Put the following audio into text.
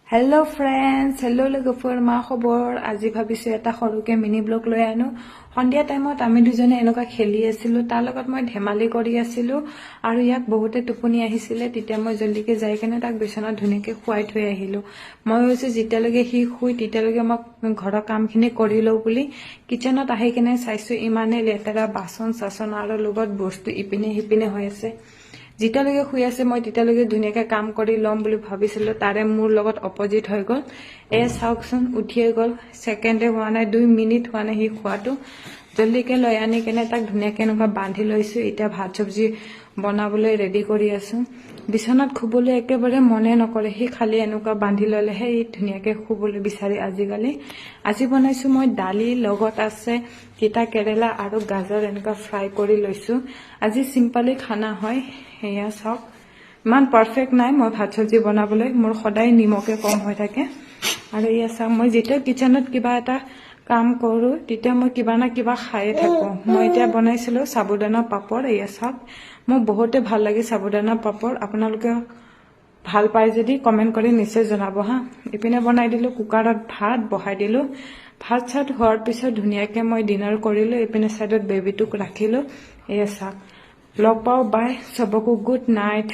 hello friends hello लोगोफोर मा खबर आज भाबिছো এটা সৰুকে মিনি ব্লগ লৈ আনো সন্ধিয়া টাইমত আমি দুজনে এনেকা খেলি আছিলো তাৰ লগত মই ধেমালি কৰি আছিলো আৰু ইয়াক বহুতে টোপনি আহিছিলে তেতিয়া মই জলদিকে যাই কেনে তাক বিছনাত ধুনীয়াকে খুৱাই থৈ আহিলো মই হৈছে যেতিয়ালৈকে সি শুই তেতিয়ালৈকে মই ঘৰৰ কামখিনি কৰি লও বুলি কিচেনত আহি কেনে চাইছো ইমানে লেতেৰা বাচন সাচন আৰু লগত বস্তু ইপিনে হিপিনে হৈ আছে যেতিয়ালৈকে শুই আছে মই তেতিয়ালৈকে ধুনীয়াকে কাম কৰি লম বুলি ভাবিছিলো তাৰে মোৰ লগত অপোজিট হৈ গল চাওকচোন উঠিয়ে গল সেকেন্ডে হোৱা নাই 2 মিনিট হোৱা নাই হি খোৱাটো জলদিকে লৈ আনি কেনে তাক ধুনীয়াকে এনেকা বান্ধি লৈছো এতিয়া ভাত সবজি বনাবলৈ ৰেডি কৰি আছো বিছনাত খুবলৈ একেবাৰে মনে নকৰে হি খালি এনেকা বান্ধি ললে হে ধুনীয়াকে খুবলৈ বিচাৰি আজি বনাইছো মই দালি লগত আছে তিতা কেৰেলা আৰু গাজৰ এনেকা ফ্ৰাই কৰি লৈছো আজি সিম্পলি খানা হয় এয়া সব মান পাৰফেক্ট নাই মই ভাত সবজি বনাবলৈ মোৰ সদায় নিমকে কম হৈ থাকে আৰু ইয়া সব মই যেতিয়া কিচেনত কিবা এটা কাম কৰো তেতিয়া মই কিবা না কিবা খাই থাকো মই এতিয়া বনাইছিলো সাবুদানা পাপৰ ইয়া সব মোক বহুতে ভাল লাগে সাবুদানা পাপৰ আপোনালোকে ভাল পাই যদি কমেন্ট কৰি নিশ্চয় জনাব হা ইপিনে বনাই দিলো কুকাৰত ভাত বহাই দিলো ভাত চাত হোৱাৰ পিছত ধুনীয়াকে মই ডিনাৰ কৰিলো ইপিনে সাইডত বেবিটোক ৰাখিলো ইয়া সব লগ পাও বাই সবকো গুড নাইট